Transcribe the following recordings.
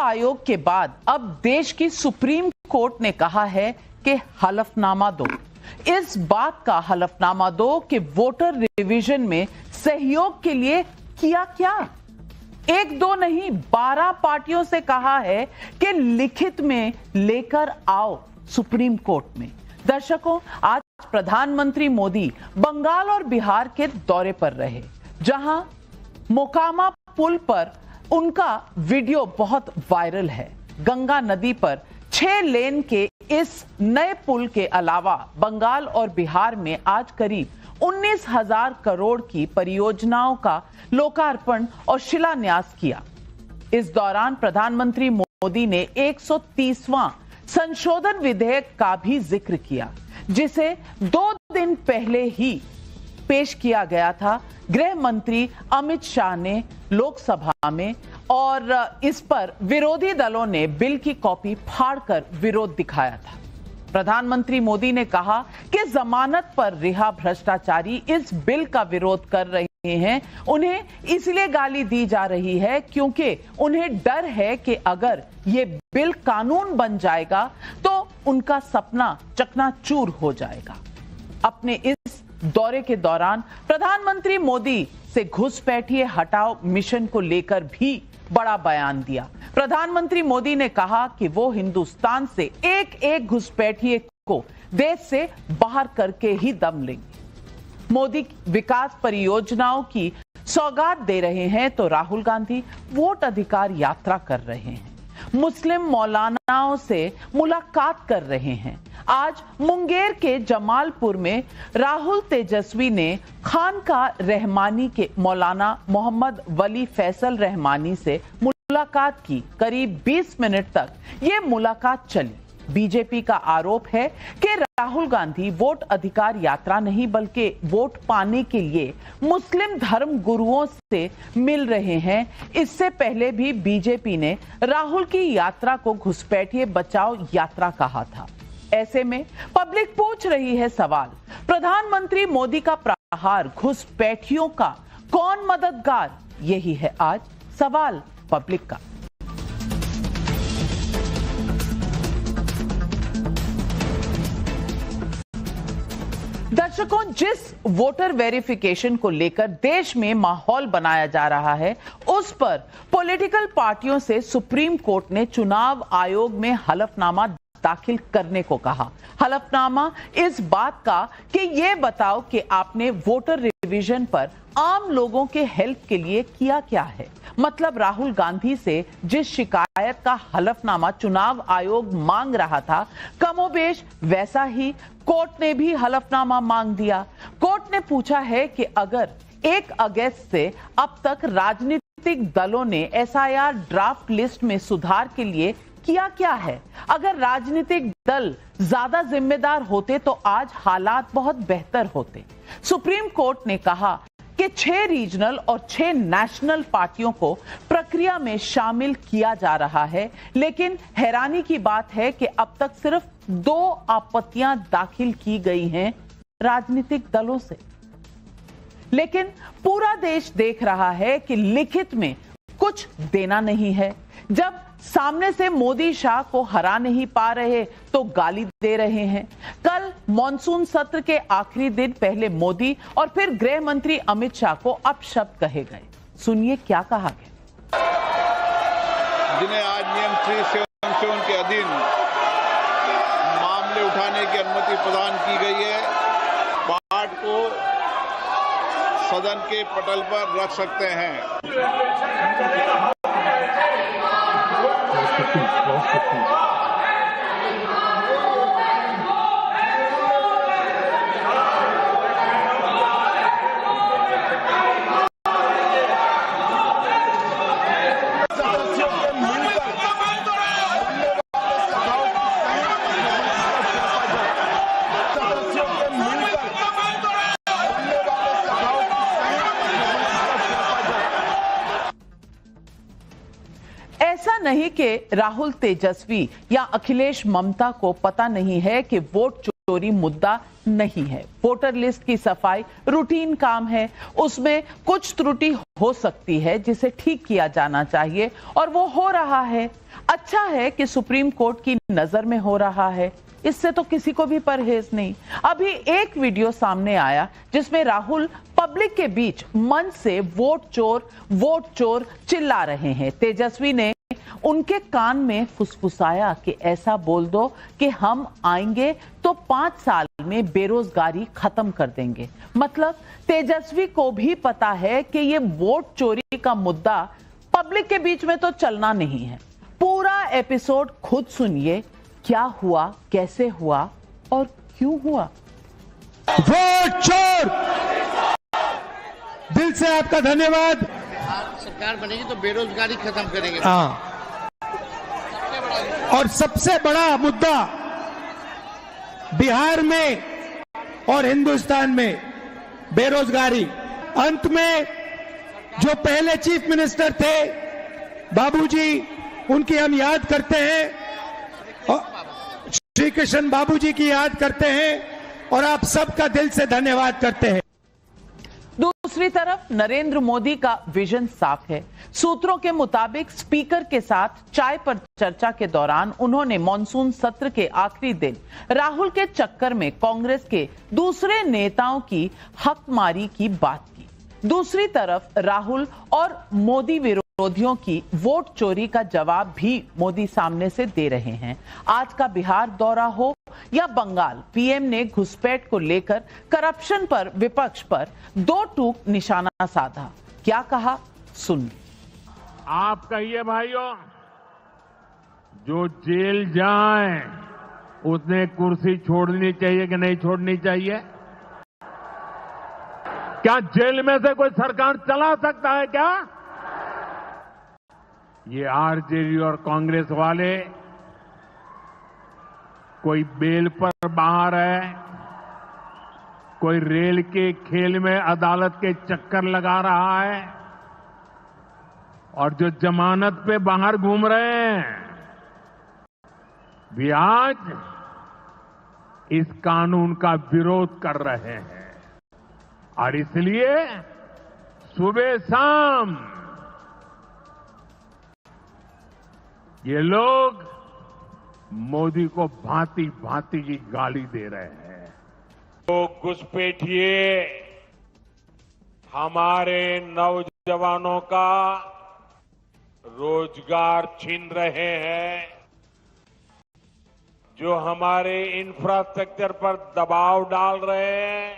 आयोग के बाद अब देश की सुप्रीम कोर्ट ने कहा है कि हलफनामा दो। इस बात का हलफनामा दो कि वोटर रिवीजन में सहयोग के लिए किया क्या। एक दो नहीं 12 पार्टियों से कहा है कि लिखित में लेकर आओ सुप्रीम कोर्ट में। दर्शकों, आज प्रधानमंत्री मोदी बंगाल और बिहार के दौरे पर रहे, जहां मोकामा पुल पर उनका वीडियो बहुत वायरल है। गंगा नदी पर 6 लेन के इस नए पुल के अलावा बंगाल और बिहार में आज करीब 19,000 करोड़ की परियोजनाओं का लोकार्पण और शिलान्यास किया। इस दौरान प्रधानमंत्री मोदी ने 130वां संशोधन विधेयक का भी जिक्र किया, जिसे 2 दिन पहले ही पेश किया गया था गृह मंत्री अमित शाह ने लोकसभा में, और इस पर विरोधी दलों ने बिल की कॉपी फाड़कर विरोध दिखाया था। प्रधानमंत्री मोदी ने कहा कि जमानत पर रिहा भ्रष्टाचारी इस बिल का विरोध कर रहे हैं। उन्हें इसलिए गाली दी जा रही है क्योंकि उन्हें डर है कि अगर ये बिल कानून बन जाएगा तो उनका सपना चकनाचूर हो जाएगा। अपने इस दौरे के दौरान प्रधानमंत्री मोदी से घुसपैठिए हटाओ मिशन को लेकर भी बड़ा बयान दिया। प्रधानमंत्री मोदी ने कहा कि वो हिंदुस्तान से एक घुसपैठिए को देश से बाहर करके ही दम लेंगे। मोदी विकास परियोजनाओं की सौगात दे रहे हैं तो राहुल गांधी वोट अधिकार यात्रा कर रहे हैं, मुस्लिम मौलानाओं से मुलाकात कर रहे हैं। आज मुंगेर के जमालपुर में राहुल तेजस्वी ने खानका रहमानी के मौलाना मोहम्मद वली फैसल रहमानी से मुलाकात की। करीब 20 मिनट तक ये मुलाकात चली। बीजेपी का आरोप है कि राहुल गांधी वोट अधिकार यात्रा नहीं बल्कि वोट पाने के लिए मुस्लिम धर्म गुरुओं से मिल रहे हैं। इससे पहले भी बीजेपी ने राहुल की यात्रा को घुसपैठिए बचाओ यात्रा कहा था। ऐसे में पब्लिक पूछ रही है सवाल, प्रधानमंत्री मोदी का प्रहार घुसपैठियों का कौन मददगार? यही है आज सवाल पब्लिक का। दर्शकों, जिस वोटर वेरिफिकेशन को लेकर देश में माहौल बनाया जा रहा है, उस पर पॉलिटिकल पार्टियों से सुप्रीम कोर्ट ने चुनाव आयोग में हलफनामा दाखिल करने को कहा। हलफनामा इस बात का कि ये बताओ कि आपने वोटर रिवीजन पर आम लोगों के हेल्प के लिए किया क्या है। मतलब राहुल गांधी से जिस शिकायत का हलफनामा चुनाव आयोग मांग रहा था, कमोबेश वैसा ही कोर्ट ने भी हलफनामा मांग दिया। कोर्ट ने पूछा है कि अगर 1 अगस्त से अब तक राजनीतिक दलों ने SIR ड्राफ्ट लिस्ट में सुधार के लिए किया क्या है। अगर राजनीतिक दल ज्यादा जिम्मेदार होते तो आज हालात बहुत बेहतर होते। सुप्रीम कोर्ट ने कहा कि 6 रीजनल और 6 नेशनल पार्टियों को प्रक्रिया में शामिल किया जा रहा है, लेकिन हैरानी की बात है कि अब तक सिर्फ 2 आपत्तियां दाखिल की गई हैं राजनीतिक दलों से। लेकिन पूरा देश देख रहा है कि लिखित में कुछ देना नहीं है। जब सामने से मोदी शाह को हरा नहीं पा रहे तो गाली दे रहे हैं। कल मॉनसून सत्र के आखिरी दिन पहले मोदी और फिर गृह मंत्री अमित शाह को अपशब्द कहे गए। सुनिए क्या कहा गया। जिन्हें आज नियम 377 के अधीन मामले उठाने की अनुमति प्रदान की गई है, पाठ को सदन के पटल पर रख सकते हैं। ऐसा नहीं कि राहुल तेजस्वी या अखिलेश ममता को पता नहीं है कि वोट चोरी मुद्दा नहीं है। वोटर लिस्ट की सफाई रूटीन काम है, उसमें कुछ त्रुटि हो सकती है जिसे ठीक किया जाना चाहिए और वो हो रहा है। अच्छा है कि सुप्रीम कोर्ट की नजर में हो रहा है, इससे तो किसी को भी परहेज नहीं। अभी एक वीडियो सामने आया जिसमें राहुल पब्लिक के बीच मंच से वोट चोर चिल्ला रहे हैं। तेजस्वी ने उनके कान में फुसफुसाया कि ऐसा बोल दो कि हम आएंगे तो 5 साल में बेरोजगारी खत्म कर देंगे। मतलब तेजस्वी को भी पता है कि ये वोट चोरी का मुद्दा पब्लिक के बीच में तो चलना नहीं है। पूरा एपिसोड खुद सुनिए, क्या हुआ, कैसे हुआ और क्यों हुआ। वोट चोर, दिल से आपका धन्यवाद। सरकार बनेगी तो बेरोजगारी खत्म करेंगे। हाँ, और सबसे बड़ा मुद्दा बिहार में और हिंदुस्तान में बेरोजगारी। अंत में जो पहले चीफ मिनिस्टर थे बाबूजी, उनकी हम याद करते हैं, और श्री कृष्ण बाबूजी की याद करते हैं और आप सबका दिल से धन्यवाद करते हैं। दूसरी तरफ नरेंद्र मोदी का विजन साफ है। सूत्रों के मुताबिक स्पीकर के साथ चाय पर चर्चा के दौरान उन्होंने मॉनसून सत्र के आखिरी दिन राहुल के चक्कर में कांग्रेस के दूसरे नेताओं की हकमारी की बात की। दूसरी तरफ राहुल और मोदी विरोधियों की वोट चोरी का जवाब भी मोदी सामने से दे रहे हैं। आज का बिहार दौरा हो या बंगाल, पीएम ने घुसपैठ को लेकर करप्शन पर विपक्ष पर दो टूक निशाना साधा। क्या कहा, सुन। आप कहिए भाइयों, जो जेल जाए उसने कुर्सी छोड़नी चाहिए कि नहीं छोड़नी चाहिए? क्या जेल में से कोई सरकार चला सकता है क्या? ये आरजेडी और कांग्रेस वाले कोई बेल पर बाहर है, कोई रेल के खेल में अदालत के चक्कर लगा रहा है, और जो जमानत पे बाहर घूम रहे हैं भी आज इस कानून का विरोध कर रहे हैं। और इसलिए सुबह शाम ये लोग मोदी को भांति भांति की गाली दे रहे हैं। तो घुसपैठिए हमारे नौजवानों का रोजगार छीन रहे हैं, जो हमारे इंफ्रास्ट्रक्चर पर दबाव डाल रहे हैं,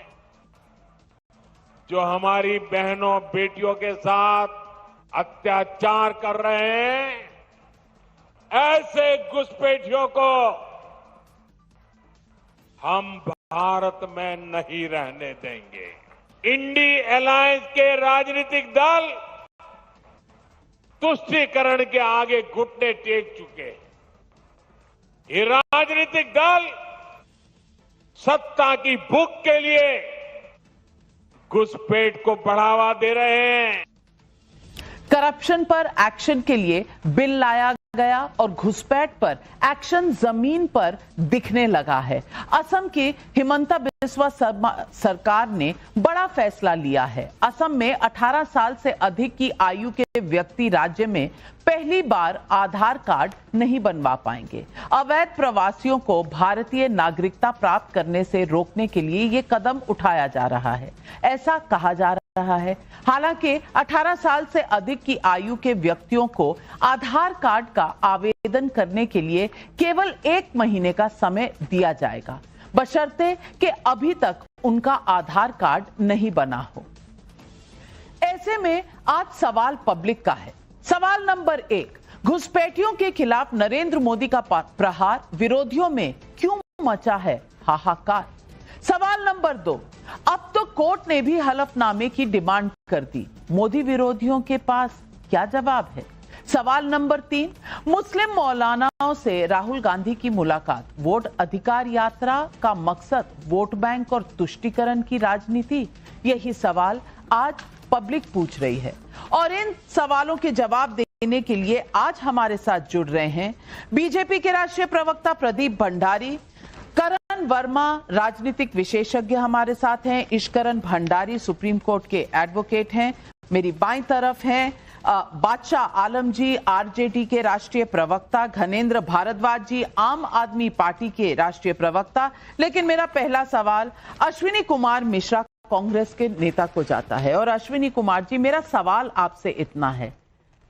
जो हमारी बहनों बेटियों के साथ अत्याचार कर रहे हैं, ऐसे घुसपैठियों को हम भारत में नहीं रहने देंगे। इंडी अलायंस के राजनीतिक दल तुष्टीकरण के आगे घुटने टेक चुके। ये राजनीतिक दल सत्ता की भूख के लिए घुसपैठ को बढ़ावा दे रहे हैं। करप्शन पर एक्शन के लिए बिल लाया गया और घुसपैठ पर एक्शन जमीन पर दिखने लगा है। असम की हिमंता बिस्वा सरकार ने बड़ा फैसला लिया है। असम में 18 साल से अधिक की आयु के व्यक्ति राज्य में पहली बार आधार कार्ड नहीं बनवा पाएंगे। अवैध प्रवासियों को भारतीय नागरिकता प्राप्त करने से रोकने के लिए ये कदम उठाया जा रहा है, ऐसा कहा जा रहा है। हालांकि 18 साल से अधिक की आयु के व्यक्तियों को आधार कार्ड का आवेदन करने के लिए केवल 1 महीने का समय दिया जाएगा, बशर्ते कि अभी तक उनका आधार कार्ड नहीं बना हो। ऐसे में आज सवाल पब्लिक का है। सवाल नंबर 1, घुसपैठियों के खिलाफ नरेंद्र मोदी का प्रहार विरोधियों में क्यों मचा है हाहाकार। सवाल नंबर 2, अब तो कोर्ट ने भी हलफनामे की डिमांड कर दी, मोदी विरोधियों के पास क्या जवाब है। सवाल नंबर 3, मुस्लिम मौलानाओं से राहुल गांधी की मुलाकात, वोट अधिकार यात्रा का मकसद वोट बैंक और तुष्टीकरण की राजनीति। यही सवाल आज पब्लिक पूछ रही है और इन सवालों के जवाब देने के लिए आज हमारे साथ जुड़ रहे हैं बीजेपी के राष्ट्रीय प्रवक्ता प्रदीप भंडारी, करण इश्करण वर्मा राजनीतिक विशेषज्ञ हमारे साथ हैं। इश्करण भंडारी सुप्रीम कोर्ट के एडवोकेट हैं। मेरी बाईं तरफ हैं बादशाह आलम जी, आरजेडी के राष्ट्रीय प्रवक्ता, घनेंद्र भारद्वाज जी, आम आदमी पार्टी के राष्ट्रीय प्रवक्ता। लेकिन मेरा पहला सवाल अश्विनी कुमार मिश्रा कांग्रेस के नेता को जाता है। और अश्विनी कुमार जी, मेरा सवाल आपसे इतना है,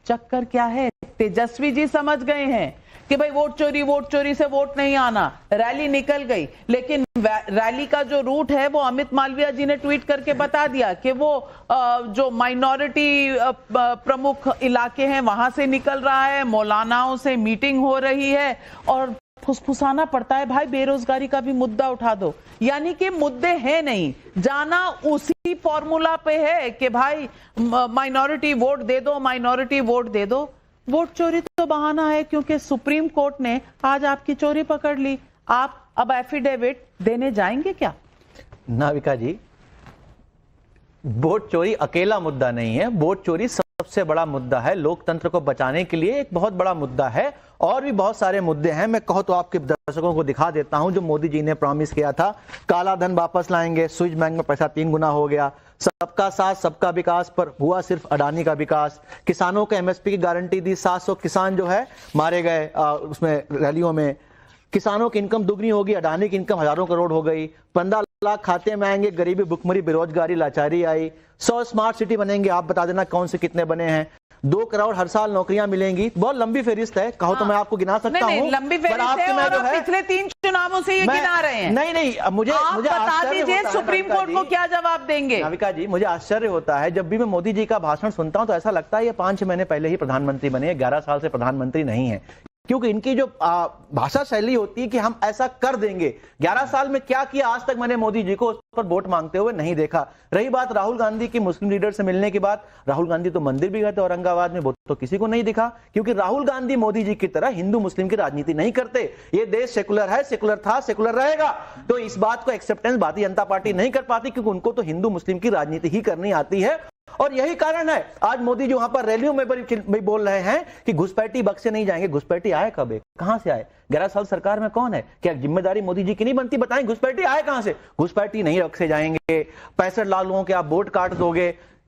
चक्कर क्या है? तेजस्वी जी समझ गए हैं कि भाई वोट चोरी से वोट नहीं आना, रैली निकल गई, लेकिन रैली का जो रूट है वो अमित मालविया जी ने ट्वीट करके बता दिया कि वो जो माइनॉरिटी प्रमुख इलाके हैं वहां से निकल रहा है, मौलानाओं से मीटिंग हो रही है और फुसफुसाना पड़ता है भाई बेरोजगारी का भी मुद्दा उठा दो। यानी कि मुद्दे हैं नहीं, जाना उसी फॉर्मूला पे है कि भाई माइनॉरिटी वोट दे दो, माइनॉरिटी वोट दे दो। वोट चोरी तो बहाना है क्योंकि सुप्रीम कोर्ट ने आज आपकी चोरी पकड़ ली। आप अब एफिडेविट देने जाएंगे क्या? नाविका जी, वोट चोरी अकेला मुद्दा नहीं है, वोट चोरी सबसे बड़ा मुद्दा है, लोकतंत्र को बचाने के लिए एक बहुत बड़ा मुद्दा है। और भी बहुत सारे मुद्दे हैं, मैं कहूं तो आपके दर्शकों को दिखा देता हूं जो मोदी जी ने प्रॉमिस किया था। काला धन वापस लाएंगे, स्विस बैंक में पैसा 3 गुना हो गया, सबका साथ सबका विकास पर हुआ सिर्फ अडानी का विकास, किसानों को एमएसपी की गारंटी दी, 700 किसान जो है मारे गए उसमें रैलियों में, किसानों की इनकम दुगनी होगी, अडानी की इनकम हजारों करोड़ हो गई, 15 लाख खाते में आएंगे, गरीबी भुखमरी बेरोजगारी लाचारी आई, 100 स्मार्ट सिटी बनेंगे, आप बता देना कौन से कितने बने हैं, 2 करोड़ हर साल नौकरियां मिलेंगी। बहुत लंबी फहरिस्त है, कहो तो मैं आपको गिना सकता हूं। लंबी फहरिस्त है और आप पिछले 3 चुनावों से ये गिना रहे हैं। नहीं, मुझे बता दीजिए सुप्रीम कोर्ट को क्या जवाब देंगे? नाविका जी, मुझे आश्चर्य होता है जब भी मैं मोदी जी का भाषण सुनता हूं तो ऐसा लगता है ये 5-6 महीने पहले ही प्रधानमंत्री बने, 11 साल से प्रधानमंत्री नहीं है। क्योंकि इनकी जो भाषा शैली होती है कि हम ऐसा कर देंगे, 11 साल में क्या किया आज तक मैंने मोदी जी को उस पर वोट मांगते हुए नहीं देखा। रही बात राहुल गांधी की मुस्लिम लीडर से मिलने की बात, राहुल गांधी तो मंदिर भी गए थे औरंगाबाद में, वो तो किसी को नहीं दिखा, क्योंकि राहुल गांधी मोदी जी की तरह हिंदू मुस्लिम की राजनीति नहीं करते। ये देश सेकुलर है, सेकुलर था, सेकुलर रहेगा। तो इस बात को एक्सेप्टेंस भारतीय जनता पार्टी नहीं कर पाती क्योंकि उनको तो हिंदू मुस्लिम की राजनीति ही करनी आती है। और यही कारण है आज मोदी जो वहां पर रैलियों में भी बोल रहे हैं कि घुसपैठी बक्से नहीं जाएंगे। घुसपैठी आए कब है, कहां से आए? 11 साल सरकार में कौन है? क्या जिम्मेदारी मोदी जी की नहीं बनती? बताएं, घुसपैठी आए कहां से? घुसपैठी नहीं रखे जाएंगे, 65 लाख लोगों के आप वोट काट दोगे।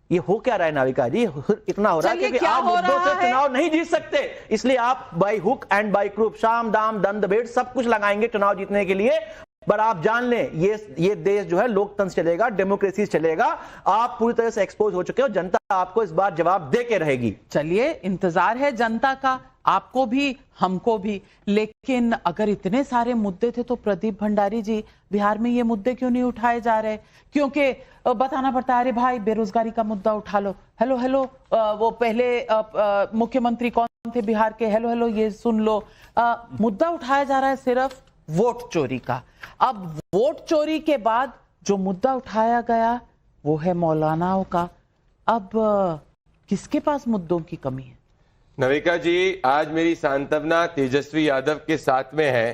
ये हो क्या रहा है नाविका जी? इतना हो रहा है कि आप मुद्दों से चुनाव नहीं जीत सकते, इसलिए आप by hook and by croup, शाम दाम दंड भेंट सब कुछ लगाएंगे चुनाव जीतने के लिए। पर आप जान लें, ये देश जो है लोकतंत्र चलेगा, डेमोक्रेसी चलेगा। आप पूरी तरह से एक्सपोज हो चुके हो, जनता आपको इस बार जवाब दे के रहेगी। चलिए, इंतजार है जनता का, आपको भी हमको भी। लेकिन अगर इतने सारे मुद्दे थे तो प्रदीप भंडारी जी, बिहार में ये मुद्दे क्यों नहीं उठाए जा रहे? क्योंकि बताना पड़ता है, अरे भाई बेरोजगारी का मुद्दा उठा लो, हेलो वो पहले मुख्यमंत्री कौन थे बिहार के, हेलो ये सुन लो। मुद्दा उठाया जा रहा है सिर्फ वोट चोरी का। अब वोट चोरी के बाद जो मुद्दा उठाया गया वो है मौलानाओं का। अब किसके पास मुद्दों की कमी है? नविका जी, आज मेरी सांत्वना तेजस्वी यादव के साथ में है,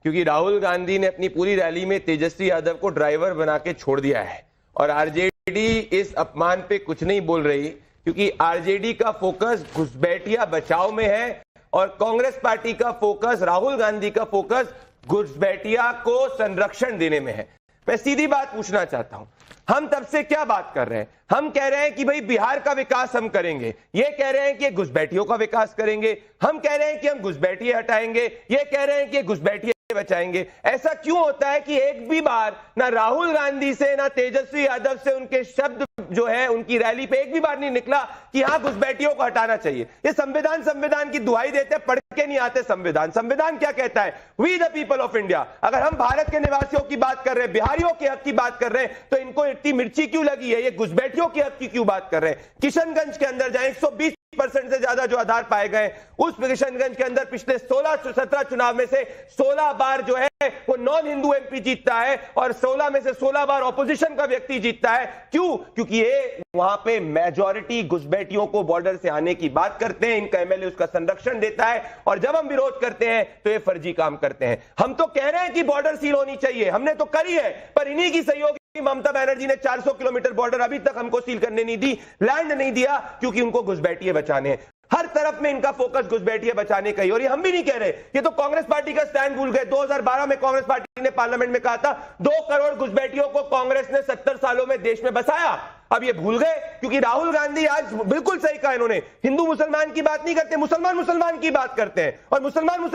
क्योंकि राहुल गांधी ने अपनी पूरी रैली में तेजस्वी यादव को ड्राइवर बना के छोड़ दिया है और आरजेडी इस अपमान पे कुछ नहीं बोल रही, क्योंकि आरजेडी का फोकस घुसपैठिया बचाव में है और कांग्रेस पार्टी का फोकस, राहुल गांधी का फोकस घुसपैठिया को संरक्षण देने में है। मैं सीधी बात पूछना चाहता हूं, हम तब से क्या बात कर रहे हैं? हम कह रहे हैं कि भाई बिहार का विकास हम करेंगे, ये कह रहे हैं कि घुसपैठियों का विकास करेंगे, हम कह रहे हैं कि हम घुसपैठिए हटाएंगे, ये कह रहे हैं कि घुसपैठिए बचाएंगे। ऐसा क्यों होता है कि एक भी बार ना राहुल गांधी से ना तेजस्वी यादव से उनके शब्द जो है उनकी रैली पे एक भी बार नहीं निकला कि हाँ घुसपैठियों को हटाना चाहिए? ये संविधान की दुहाई देते, पढ़ के नहीं आते संविधान क्या कहता है? We the people of India. अगर हम भारत के निवासियों की बात कर रहे हैं, बिहारियों के हक की बात कर रहे हैं, तो इनको इतनी मिर्ची क्यों लगी है? ये घुसपैठियों के हक की क्यों बात कर रहे हैं? किशनगंज के अंदर जाए, 120% से ज्यादा जो आधार पाए गए, उस किशनगंज के अंदर पिछले 16-17 चुनाव में से 16 बार जो है वो नॉन हिंदू एमपी जीतता है और 16 में से 16 बार ऑपोजिशन का व्यक्ति जीतता है। क्यों? क्योंकि ये वहां पे मेजॉरिटी घुसपैठियों को बॉर्डर से आने की बात करते हैं, इनका एमएलए उसका संरक्षण देता है, और जब हम विरोध करते हैं तो ये फर्जी काम करते हैं। हम तो कह रहे हैं कि बॉर्डर सील होनी चाहिए, हमने तो करी है, पर इन्हीं की सहयोगी ममता बनर्जी ने 400 किलोमीटर बॉर्डर अभी तक हमको सील करने नहीं दी, लैंड नहीं दिया, क्योंकि उनको घुसपैठिए बचाने हैं। हर तरफ में इनका फोकस घुसपैठिए बचाने का ही। और ये हम भी नहीं कह रहे, ये तो कांग्रेस पार्टी का स्टैंड भूल गए। 2012 में कांग्रेस पार्टी ने पार्लियामेंट में कहा था 2 करोड़ घुसपैठियों को कांग्रेस ने 70 सालों में देश में बसाया। अब ये भूल गए, क्योंकि राहुल गांधी आज बिल्कुल सही कहा इन्होंने, हिंदू मुसलमान की बात नहीं करते, मुसलमान की बात करते हैं। और मुसलमान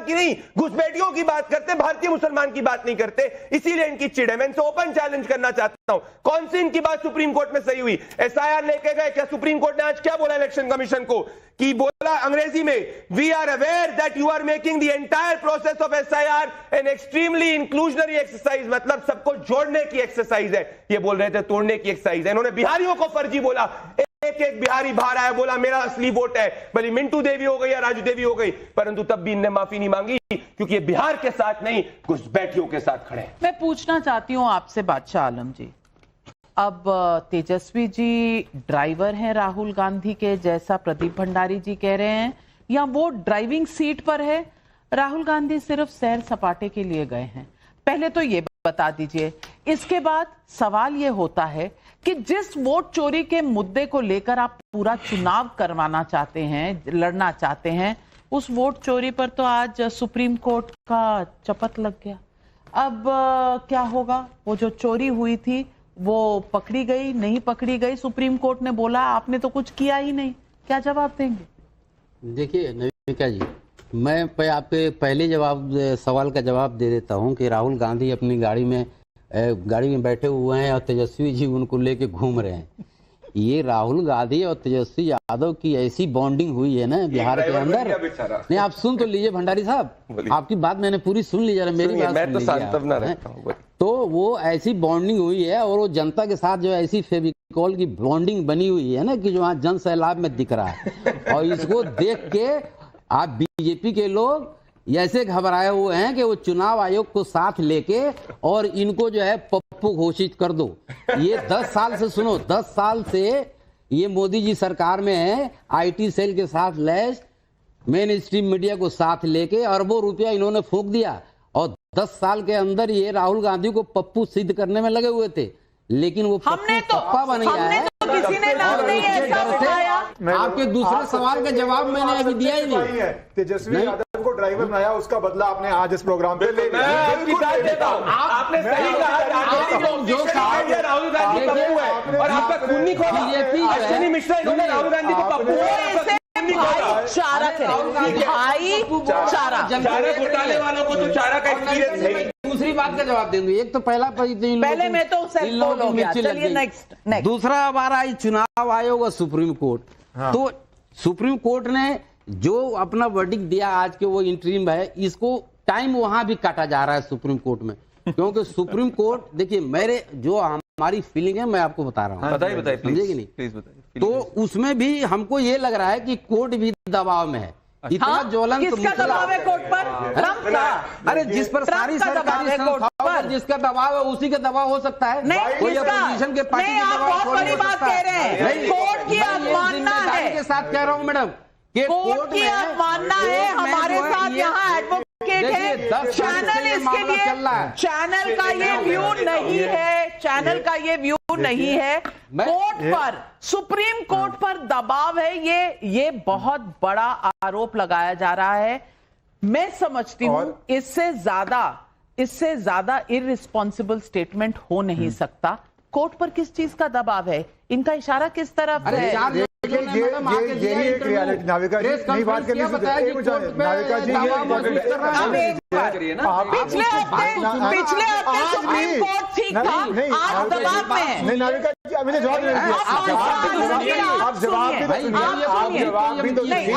की नहीं, घुसपैठियों की बात करते, भारतीय मुसलमान की बात नहीं करते। इसीलिए इनकी चिड़ है। मैं इनसे ओपन चैलेंज करना चाहता हूं, कौन सी इनकी बात सुप्रीम कोर्ट में सही हुई? एसआईआर लेके गए, क्या सुप्रीम कोर्ट ने आज क्या बोला इलेक्शन कमीशन को? कि बोला अंग्रेजी में, we are aware that you are making the entire process of SIR an extremely inclusionary exercise, मतलब सबको जोड़ने की एक्सरसाइज है। ये बोल रहे थे तोड़ने की एक्सरसाइज है। इन्होंने बिहारियों को फर्जी बोला, एक बिहारी बाहर आया, बोला मेरा असली वोट है, भले मिंटू देवी हो गई या राजू देवी हो गई, परंतु तब भी इनने माफी नहीं मांगी, क्योंकि ये बिहार के साथ नहीं, घुसपैठियों के साथ खड़े। मैं पूछना चाहती हूं आपसे बादशाह आलम जी, अब तेजस्वी जी ड्राइवर हैं राहुल गांधी के, जैसा प्रदीप भंडारी जी कह रहे हैं, या वो ड्राइविंग सीट पर है? राहुल गांधी सिर्फ सैर सपाटे के लिए गए हैं, पहले तो ये बता दीजिए। इसके बाद सवाल ये होता है कि जिस वोट चोरी के मुद्दे को लेकर आप पूरा चुनाव करवाना चाहते हैं, लड़ना चाहते हैं, उस वोट चोरी पर तो आज सुप्रीम कोर्ट का चपत लग गया। अब क्या होगा? वो जो चोरी हुई थी वो पकड़ी गई, नहीं पकड़ी गई? सुप्रीम कोर्ट ने बोला आपने तो कुछ किया ही नहीं, क्या जवाब देंगे? देखिए नविका जी, मैं आपके पहले सवाल का जवाब दे देता हूं कि राहुल गांधी अपनी गाड़ी में बैठे हुए हैं और तेजस्वी जी उनको लेके घूम रहे हैं। ये राहुल गांधी और तेजस्वी यादव की ऐसी बॉन्डिंग हुई है ना बिहार के अंदर। नहीं, आप सुन तो लीजिए भंडारी साहब, आपकी बात मैंने पूरी सुन ली, जरा मेरी बात मैं तो सांत्वना रखता हूं। तो वो ऐसी बॉन्डिंग हुई है और वो जनता के साथ जो ऐसी फेविकॉल की बॉन्डिंग बनी हुई है ना कि जो वहाँ जन सैलाब में दिख रहा है। और इसको देख के आप बीजेपी के लोग ऐसे घबराए हुए हैं कि वो चुनाव आयोग को साथ लेके और इनको जो है पप्पू घोषित कर दो। ये 10 साल से, सुनो, 10 साल से ये मोदी जी सरकार में है, आईटी सेल के साथ लैस, मेन स्ट्रीम मीडिया को साथ लेके अरबों रुपया इन्होंने फूंक दिया। और 10 साल के अंदर ये राहुल गांधी को पप्पू सिद्ध करने में लगे हुए थे, लेकिन वो पप्पा बन गया है। किसी ने नाम नहीं ऐसा बताया। आपके दूसरे सवाल का जवाब मैंने अभी दिया ही नहीं। तेजस्वी यादव को ड्राइवर बनाया, उसका बदला आपने आज इस प्रोग्राम पे ले लिया। आपने सही कहा, जो कहा राहुल गांधी पप्पू है और आपका खून नहीं खोला। अश्विनी मिश्रा इन्होंने राहुल गांधी को पप्पू चारा घोटाले वालों को तो चारा का एक्सपीरियंस है। दूसरी बात का जवाब देंगे। एक तो पहले मैं तो चलिए नेक्स्ट। दूसरा हमारा चुनाव आयोग और सुप्रीम कोर्ट। तो सुप्रीम कोर्ट ने जो अपना वर्डिक्ट दिया आज के, वो इंटरिम है, इसको टाइम वहां भी काटा जा रहा है सुप्रीम कोर्ट में, क्योंकि सुप्रीम कोर्ट, देखिए मेरे जो हमारी फीलिंग है मैं आपको बता रहा हूँ, बताइए समझे कि नहीं? प्लीज बताइए। तो उसमें भी हमको ये लग रहा है कि कोर्ट भी दबाव में है। इतना ज्वलंत किसका दबाव है कोर्ट पर? ट्रंप का। अरे जिस पर सारी सरकारी संस्थाओं पर जिसका दबाव है उसी का दबाव हो सकता है। नहीं, कोई अपोजिशन के पार्टी आप बहुत बड़ी बात कह रहे हैं। कोर्ट की अवमानना है के साथ कह रहा हूँ मैडम, कोर्ट की अवमानना है। हमारे साथ यहाँ एडवोकेट है, चैनल इसके लिए, चैनल का ये व्यू नहीं है, चैनल का ये व्यू नहीं है। कोर्ट पर, सुप्रीम कोर्ट पर दबाव है, ये बहुत बड़ा आरोप लगाया जा रहा है। मैं समझती हूं इससे ज्यादा इररिस्पॉन्सिबल स्टेटमेंट हो नहीं सकता। कोर्ट पर किस चीज का दबाव है? इनका इशारा किस तरफ है? यही एक रियलिटी। नाविका जी नहीं बात करनी, नाविका जी पिछले हफ्ते सुप्रीम कोर्ट ठीक था, आज दबाव में है। नहीं नाविका जी, अभी जवाब नहीं दिया। आप जवाब भी तो नहीं,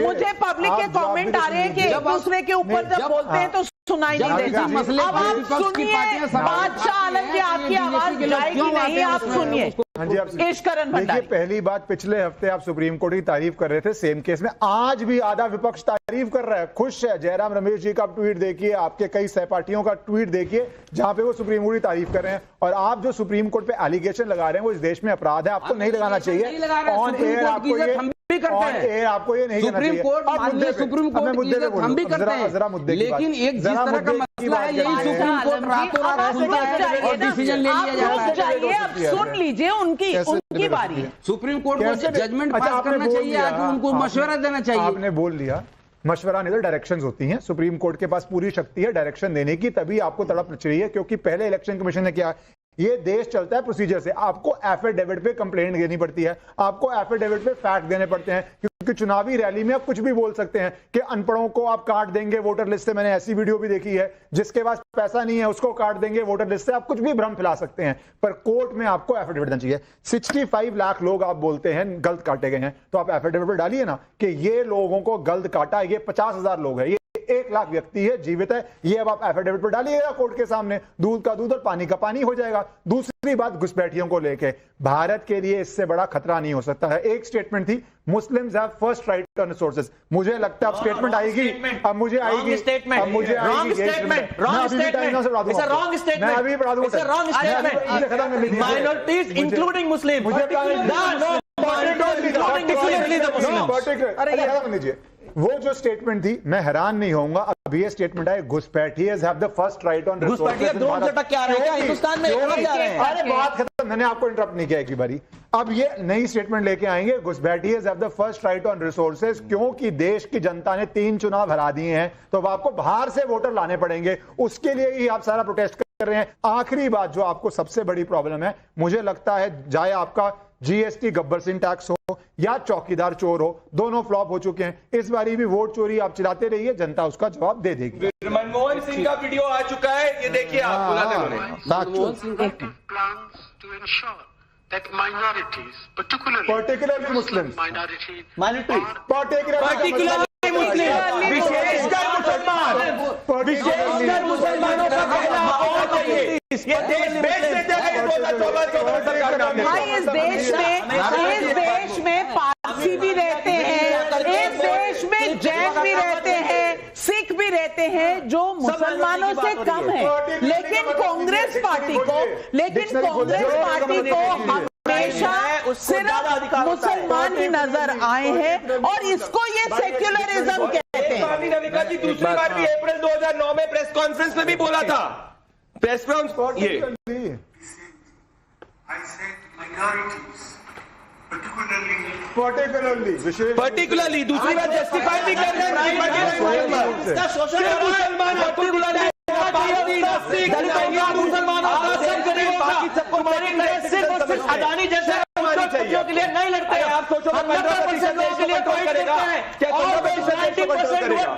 मुझे पब्लिक के कमेंट आ रहे हैं कि एक दूसरे के ऊपर जब बोलते हैं तो सुनाई नहीं देता। अब आप सुनिए बादशाह आलम जी, आपकी आवाज जाएगी नहीं, आप सुनिए। हाँ जी, आप देखिए, पहली बात, पिछले हफ्ते आप सुप्रीम कोर्ट की तारीफ कर रहे थे सेम केस में, आज भी आधा विपक्ष तारीफ कर रहा है, खुश है। जयराम रमेश जी का ट्वीट देखिए, आपके कई सहपाठियों का ट्वीट देखिए, जहां पे वो सुप्रीम कोर्ट की तारीफ कर रहे हैं। और आप जो सुप्रीम कोर्ट पे एलिगेशन लगा रहे हैं वो इस देश में अपराध है, आपको नहीं लगाना चाहिए। ऑन एयर आपको ये भी करते हैं। आपको ये नहीं सुप्रीम कोर्ट माननीय सुप्रीम कोर्ट की इज्जत हम भी करते हैं, लेकिन एक जिस तरह का मसला है यही सुप्रीम कोर्ट रातों रात सुनता है और डिसीजन ले लिया जाता है। अब सुन लीजिए उनकी बारी। सुप्रीम कोर्ट को जजमेंट पास करना चाहिए, आज उनको मशवरा देना चाहिए। आपने बोल दिया, मशवरा नहीं तो डायरेक्शंस होती हैं। सुप्रीम कोर्ट के पास पूरी शक्ति है डायरेक्शन देने की, तभी आपको तड़प चाहिए, क्योंकि पहले इलेक्शन कमीशन ने क्या, ये देश चलता है प्रोसीजर से। आपको एफिडेविट पे कंप्लेंट देनी पड़ती है, आपको एफिडेविट पे फैक्ट देने पड़ते हैं, क्योंकि चुनावी रैली में आप कुछ भी बोल सकते हैं कि अनपढ़ों को आप काट देंगे वोटर लिस्ट से। मैंने ऐसी वीडियो भी देखी है, जिसके पास पैसा नहीं है उसको काट देंगे वोटर लिस्ट से। आप कुछ भी भ्रम फैला सकते हैं, पर कोर्ट में आपको एफिडेविट देना चाहिए। 65 लाख लोग आप बोलते हैं गलत काटे गए हैं, तो आप एफिडेविट पे डालिए ना कि ये लोगों को गलत काटा, ये 50,000 लोग हैं, ये 1 लाख व्यक्ति है, जीवित है, ये अब आप एफिडेविट पर डालिएगा कोर्ट के सामने। दूध का दूध और पानी का पानी हो जाएगा। दूसरी बात घुसपैठियों को लेके, भारत के लिए इससे बड़ा खतरा नहीं हो सकता है। एक स्टेटमेंट थी, Muslims have first right on resources. मुझे लगता है अब स्टेटमेंट आएगी, अब मुझे आएगी, अब मुझे आएगी स्टेटमेंट। मैं अभी पढ़ा दूंगा, माइनॉरिटीज इंक्लूडिंग मुस्लिम, लीजिए वो जो स्टेटमेंट थी, मैं हैरान नहीं होऊंगा अब ये स्टेटमेंट आए, घुसपैठिए have the first right on Hindustan में अरे बात खत्म, मैंने आपको इंटरप्ट नहीं किया एक बारी। अब ये नई स्टेटमेंट लेके आएंगे, घुसपैठिए have the first right on resources, क्योंकि देश की जनता ने 3 चुनाव हरा दिए हैं, तो अब आपको बाहर से वोटर लाने पड़ेंगे, उसके लिए ही आप सारा प्रोटेस्ट कर रहे हैं। आखिरी बात जो आपको सबसे बड़ी प्रॉब्लम है, मुझे लगता है चाहे आपका जीएसटी गब्बर सिंह टैक्स हो या चौकीदार चोर हो, दोनों फ्लॉप हो चुके हैं। इस बारी भी वोट चोरी आप चिल्लाते रहिए, जनता उसका जवाब दे देगी। मनमोहन सिंह का वीडियो आ चुका है, ये देखिए आप बुलाते that minorities, particularly Muslims, particularly Muslims, विशेषकर मुसलमानों का कहना और चाहिए। ये देश बेच देते हैं। भाई इस देश में पारसी भी रहते हैं, इस देश में जैन भी रहते हैं, सिख भी रहते हैं, जो मुसलमानों से कम है, लेकिन कांग्रेस पार्टी को हमेशा सिर्फ मुसलमान ही नजर आए हैं, और इसको ये सेक्युलरिज्म कहते हैं। रविका जी दूसरी बार भी अप्रैल 2009 में प्रेस कॉन्फ्रेंस में भी बोला था, प्रेस कॉन्फ्रेंस ये पर्टिकुलरली दूसरी बार जस्टिफाई भी कर रहे हैं। अदानी जैसे के लिए नहीं लड़ते आप, सोचो 15% लोगों के लिए कोई करेगा क्या? 90% लोग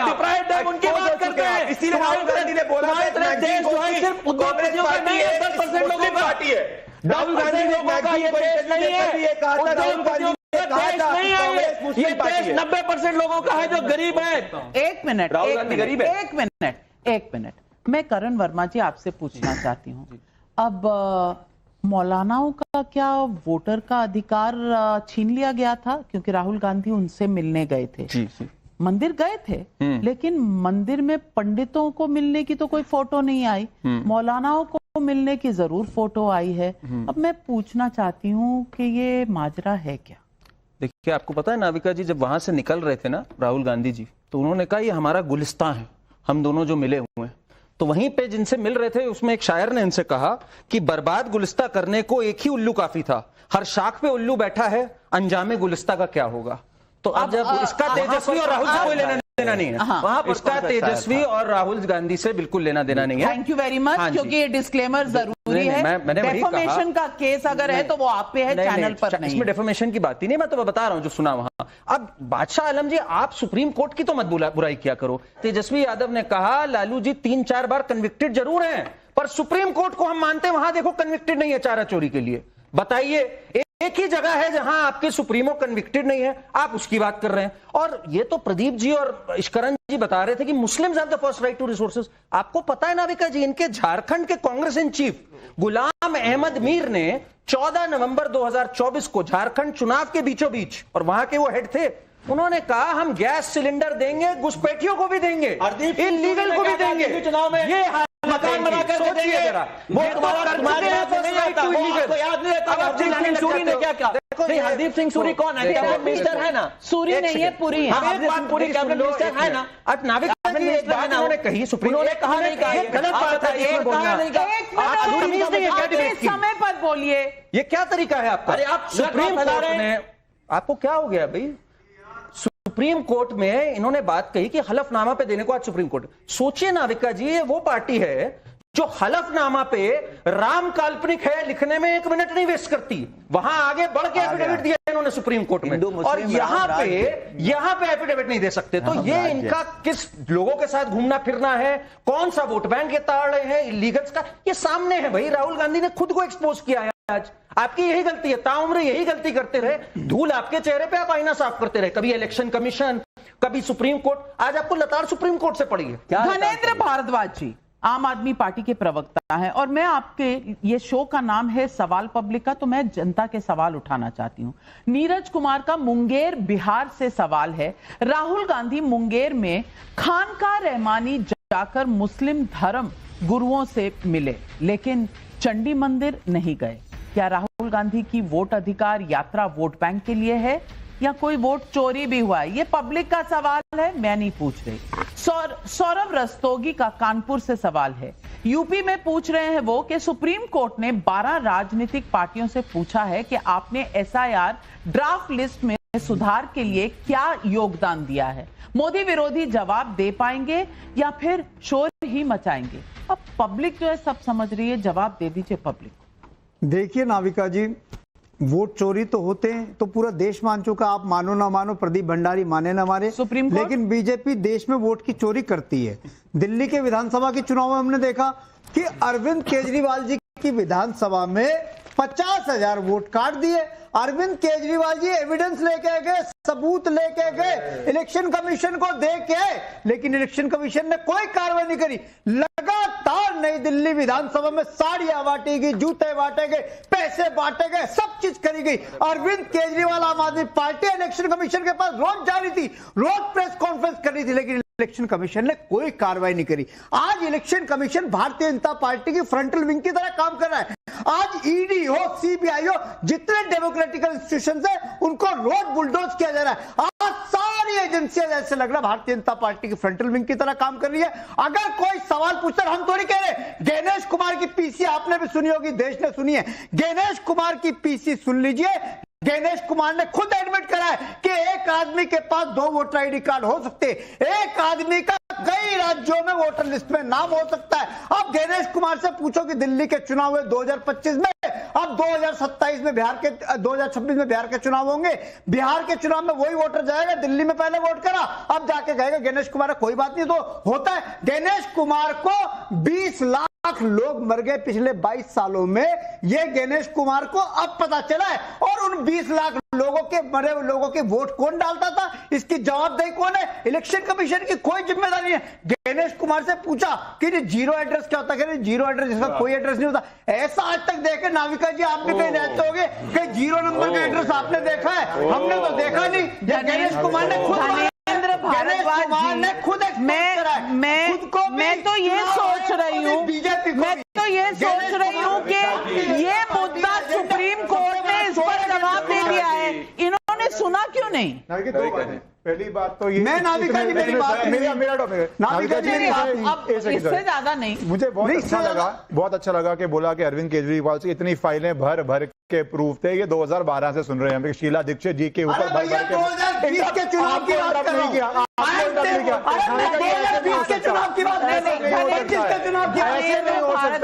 डिप्राइव्ड है, उनकी बात करते हैं। इसीलिए राहुल गांधी ने बोला देश जो है सिर्फ उद्योगपतियों का नहीं है, 10% लोगों की पार्टी है। राहुल गांधी लोगों का ये देश नहीं है, उद्योगपतियों का देश नहीं है, ये देश 90% लोगों का है जो गरीब है। एक मिनट, मैं करण वर्मा जी आपसे पूछना चाहती हूँ, अब मौलानाओं का क्या वोटर का अधिकार छीन लिया गया था? क्योंकि राहुल गांधी उनसे मिलने गए थे, जी। मंदिर गए थे, लेकिन मंदिर में पंडितों को मिलने की तो कोई फोटो नहीं आई, मौलानाओं को मिलने की जरूर फोटो आई है। अब मैं पूछना चाहती हूँ कि ये माजरा है क्या? देखिए, आपको पता है नाविका जी, जब वहां से निकल रहे थे ना राहुल गांधी जी, तो उन्होंने कहा ये हमारा गुलिस्तान है, हम दोनों जो मिले हुए हैं। तो वहीं पे जिनसे मिल रहे थे उसमें एक शायर ने इनसे कहा कि बर्बाद गुलिस्ता करने को एक ही उल्लू काफी था, हर शाख पे उल्लू बैठा है, अंजामे गुलिस्ता का क्या होगा? तो अब जब इसका तेजस्वी और राहुल से कोई लेना देना नहीं है, इसका तेजस्वी और राहुल गांधी से बिल्कुल लेना देना नहीं है। थैंक यू वेरी मच, क्योंकि ये डिस्क्लेमर जरूरी है। डेफोमेशन का केस अगर है तो वो आप पे है, चैनल पर नहीं। इसमें डेफोमेशन की बात ही नहीं, मैं तो बता रहा हूं जो सुना वहां। अब बादशाह आलम जी, आप सुप्रीम कोर्ट की तो मत बुराई किया करो। तेजस्वी यादव ने कहा लालू जी 3-4 बार कन्विक्टेड जरूर हैं, पर सुप्रीम कोर्ट को हम मानते हैं, वहां देखो कन्विक्टेड नहीं है चारा चोरी के लिए। बताइए, एक ही जगह है जहां आपके सुप्रीमो कन्विक्टेड नहीं है, आप उसकी बात कर रहे हैं। और ये तो प्रदीप जी और इश्करण जी बता रहे थे कि Muslims have the first right to resources. आपको पता है नाविका जी, इनके झारखंड के कांग्रेस इन चीफ गुलाम अहमद मीर ने 14 नवंबर 2024 को झारखंड चुनाव के बीचों बीच, और वहां के वो हेड थे, उन्होंने कहा हम गैस सिलेंडर देंगे, घुसपैठियों को भी देंगे, इलीगल को भी देंगे, चुनाव में ये मकान बनाकर सोचिए जरा, वो तुम्हारा नहीं आता, वो आपको याद नहीं रहता, आप चोरी ने क्या नहीं, हरदीप सिंह सूरी कौन है? कैबिनेट मिनिस्टर है ना? सूरी नहीं है, पुरी है। हरदीप सिंह पुरी कैबिनेट मिनिस्टर है ना? अब नाविक उन्होंने कही, सुप्रीम कोर्ट ने कहा नहीं कहा, गलत बात है, इसमें बोलना समय पर बोलिए। ये क्या तरीका है आपका? अरे आप सुप्रीम कोर्ट में, आपको क्या हो गया भाई? सुप्रीम कोर्ट में इन्होंने बात कही कि हलफनामा पे देने को आज सुप्रीम कोर्ट। सोचिए नाविका जी, ये वो पार्टी है जो हलफनामा पे राम काल्पनिक है लिखने में 1 मिनट नहीं वेस्ट करती, वहां आगे बढ़ के एफिडेविट दिया इन्होंने सुप्रीम कोर्ट में, और यहाँ पे एफिडेविट नहीं दे सकते। तो ये इनका किस लोगों के साथ घूमना फिरना है, कौन सा वोट बैंक ये ताड़ रहे हैं, इलीगल्स का, ये सामने है भाई। राहुल गांधी ने खुद को एक्सपोज किया है आज। आपकी यही गलती है, ताउम्र यही गलती करते रहे, धूल आपके चेहरे पे, आप आईना साफ करते रहे, कभी इलेक्शन कमीशन, कभी सुप्रीम कोर्ट, आज आपको लताड़ सुप्रीम कोर्ट से पड़ी है। धनेंद्र भारद्वाज जी आम आदमी पार्टी के प्रवक्ता हैं, और मैं आपके ये शो का नाम है सवाल पब्लिक का, तो मैं जनता के सवाल उठाना चाहती हूं। नीरज कुमार का मुंगेर बिहार से सवाल है, राहुल गांधी मुंगेर में खानका रहमानी जाकर मुस्लिम धर्म गुरुओं से मिले, लेकिन चंडी मंदिर नहीं गए। क्या राहुल गांधी की वोट अधिकार यात्रा वोट बैंक के लिए है, या कोई वोट चोरी भी हुआ है? ये पब्लिक का सवाल है, मैं नहीं पूछ रही। सौरभ रस्तोगी का कानपुर से सवाल है, यूपी में पूछ रहे हैं वो कि सुप्रीम कोर्ट ने 12 राजनीतिक पार्टियों से पूछा है कि आपने एसआईआर ड्राफ्ट लिस्ट में सुधार के लिए क्या योगदान दिया है। मोदी विरोधी जवाब दे पाएंगे या फिर शोर ही मचाएंगे? अब पब्लिक जो है सब समझ रही है, जवाब दे दीजिए पब्लिक। देखिए नाविका जी, वोट चोरी तो होते हैं तो पूरा देश मान चुका, आप मानो ना मानो, प्रदीप भंडारी माने ना माने, सुप्रीम कोर्ट, लेकिन बीजेपी देश में वोट की चोरी करती है। दिल्ली के विधानसभा के चुनाव में हमने देखा कि अरविंद केजरीवाल जी की विधानसभा में 50,000 वोट काट दिए। अरविंद केजरीवाल जी एविडेंस लेके गए, सबूत लेके गए, इलेक्शन कमीशन को दे के, लेकिन इलेक्शन कमीशन ने कोई कार्रवाई नहीं करी। लगातार नई दिल्ली विधानसभा में साड़ियां बांटी गई, जूते बांटे गए, पैसे बांटे गए, सब चीज करी गई। अरविंद केजरीवाल आम आदमी पार्टी इलेक्शन कमीशन के पास रोज जा रही थी, रोज प्रेस कॉन्फ्रेंस कर रही थी, लेकिन इलेक्शन कमीशन ने कोई कार्रवाई नहीं करी। आज election commission Bharatiya Janata party की फ्रंटल विंग की तरह काम कर रहा है। आज ईडी हो, सीबीआई हो, जितने डेमोक्रेटिकल इंस्टीट्यूशंस है उनको रोज बुलडोज किया जा रहा है। आज सारी एजेंसियां जैसे लग रहा है भारतीय जनता पार्टी की फ्रंटल विंग की तरह काम कर रही है। अगर कोई सवाल पूछता है, हम थोड़ी कह रहे, गणेश कुमार की पीसी आपने भी सुनी होगी, देश ने सुनी है, गणेश कुमार की पीसी सुन लीजिए। गणेश कुमार ने खुद एडमिट करा है कि एक आदमी के पास 2 वोटर आईडी कार्ड हो सकते हैं, एक आदमी का कई राज्यों में वोटर लिस्ट में नाम हो सकता है। अब गणेश कुमार से पूछो कि दिल्ली के चुनाव हुए 2025 में, अब 2027 में बिहार के, 2026 में बिहार के चुनाव होंगे, बिहार के चुनाव में वही वोटर जाएगा, दिल्ली में पहले वोट करा, अब जाके कहेगा गणेश कुमार कोई बात नहीं। तो होता है, गणेश कुमार को 20 लाख लोग मर गए पिछले 22 सालों में, यह गणेश कुमार को अब पता चला है। और उन 20 लाख लोगों के मरे लोगों के वोट कौन डालता था, इसकी जवाबदेही कौन है? इलेक्शन कमीशन की कोई जिम्मेदारी है। गणेश कुमार से पूछा कि जीरो एड्रेस क्या होता है, जीरो एड्रेस जिसका कोई एड्रेस नहीं होता। ऐसा आज तक देखे नाविका जी, आप भी कहीं रहते होंगे कि जीरो नंबर का एड्रेस आपने देखा है? हमने तो देखा नहीं। गणेश कुमार ने खुद मैं तो ये सोच रही हूँ, मैं तो ये सोच रही हूँ कि ये मुद्दा सुप्रीम कोर्ट ने इस पर जवाब दे दिया है, इन्होंने सुना क्यों नहीं? पहली बात तो ये, मैं नाविका जी, मेरी बात, मेरा टॉपिक, नाविका जी इससे ज्यादा नहीं, मुझे बहुत अच्छा लगा कि बोला कि अरविंद केजरीवाल से इतनी फाइलें भर भर के प्रूफ थे। ये 2012 से सुन रहे हैं, शीला दीक्षित जी के ऊपर भर भर के 2020 के चुनाव की बात कर रहा हूं, 2020 के चुनाव की बात कर रहा हूं, 25 के चुनाव की बात कर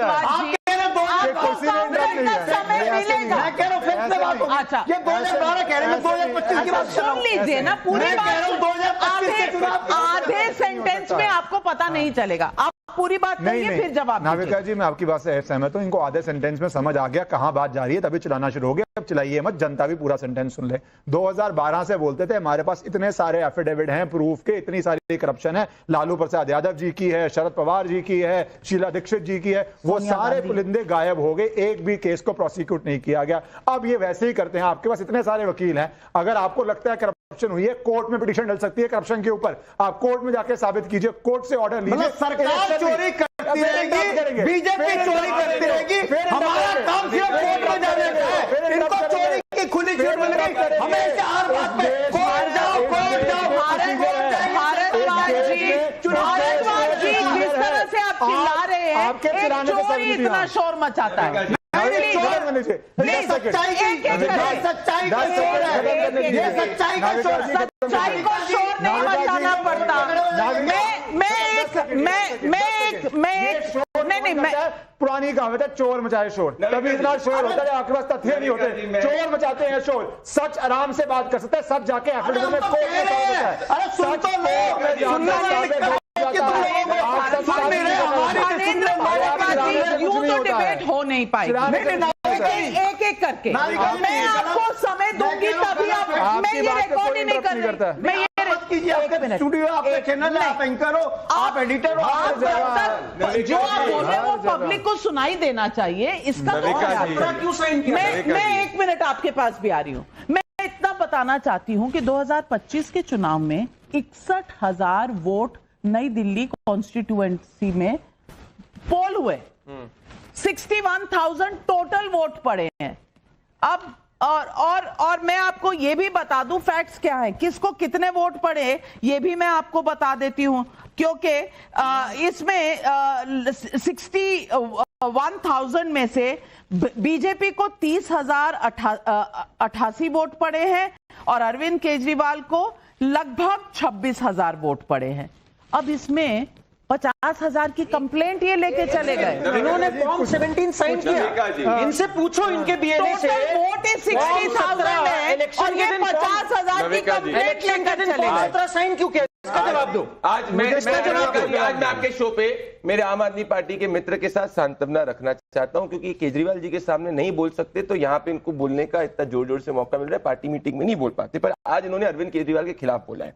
रहा हूं। अच्छा, ये 2012 कह रहे हैं, 2025 की बात कर रहा हूं। सुन लीजिए ना पूरी बात, आधे सेंटेंस में आपको पता नहीं चलेगा, आप पूरी बात करिए फिर जवाब। नाविका जी, मैं आपकी बात से सहमत हूं, इनको आधे सेंटेंस में समझ आ गया कहां बात जा रही है, तभी चलाना शुरू हो गया। अब चलाइए मत, जनता भी पूरा सेंटेंस सुन ले। 2012 से बोलते थे हमारे पास इतने सारे एफिडेविट हैं प्रूफ के, इतनी सारी करप्शन है, लालू प्रसाद यादव जी की है, शरद पवार जी की है, शीला दीक्षित जी की है, वो सारे पुलिंदे गायब हो गए, एक भी केस को प्रोसिक्यूट नहीं किया गया। अब ये वैसे ही करते हैं, आपके पास इतने सारे वकील हैं, अगर आपको लगता है करप्शन हुई है, कोर्ट में पिटीशन डल सकती है करप्शन के ऊपर, आप कोर्ट में जाके साबित कीजिए, कोर्ट से ऑर्डर लीजिए। सरकार चोरी करती रहेगी, बीजेपी चोरी करती रहेगी, हमारा काम सिर्फ कोर्ट में जाने का है, इनको चोरी की खुली कोर्ट मिल गई, हमेशा हर बात पे कोर्ट जाओ, कोर्ट जाओ। भारद्वाज जी, भारद्वाज जी, जिस तरह से आप चिल्ला रहे हैं, एक चोर ही इतना शोर मचाता है। सच्चाई का शोर है, ये सच्चाई का शोर, सच्चाई को शोर नहीं मचाना पड़ता। मैं पुरानी कहावत है, चोर मचाए शोर, तभी इतना शोर होता है। आपके पास तथ्य नहीं होते, चोर मचाते हैं शोर। सच आराम से बात कर सकते हैं, सब जाके एफिडेविट में कोर्ट में साबित होता है। अरे सुन तो यूं तो डिबेट हो नहीं पाएगी। एक एक करके मैं आपको समय दूंगी, तभी मैं ये रिकॉर्ड ही नहीं कर रही। मैं ये स्टूडियो आपका चैनल है, आप एंकर हो, आप एडिटर हो, जो आप बोल रहे हैं वो पब्लिक को सुनाई देना चाहिए। इसका तो क्यों साइन किया? मैं 1 मिनट आपके पास भी आ रही हूं। मैं इतना बताना चाहती हूं कि 2025 के चुनाव में 61,000 वोट नई दिल्ली कॉन्स्टिट्यूएंसी में पोल हुए, 61,000 टोटल वोट पड़े हैं। अब और मैं आपको ये भी बता दूं फैक्ट्स क्या है, किसको कितने वोट पड़े ये भी मैं आपको बता देती हूं, क्योंकि इसमें 61,000 में से बीजेपी को 30,088 वोट पड़े हैं और अरविंद केजरीवाल को लगभग 26,000 वोट पड़े हैं। अब इसमें 50,000 की कंप्लेंट ये लेके चले गए। इन्होंने फॉर्म 17 साइन किया, इनसे पूछो इनके बीएलए से वोट 60,000 है और ये 50,000 की कंप्लेंट लेकर चले गए। साइन क्यों किया, इसका जवाब दो। आज मैं आपके शो पे मेरे आम आदमी पार्टी के मित्र के साथ सांत्वना रखना चाहता हूं, क्योंकि केजरीवाल जी के सामने नहीं बोल सकते, तो यहाँ पे इनको बोलने का इतना जोर जोर से मौका मिल रहा है। पार्टी मीटिंग में नहीं बोल पाते, पर आज इन्होंने अरविंद केजरीवाल के खिलाफ बोला है,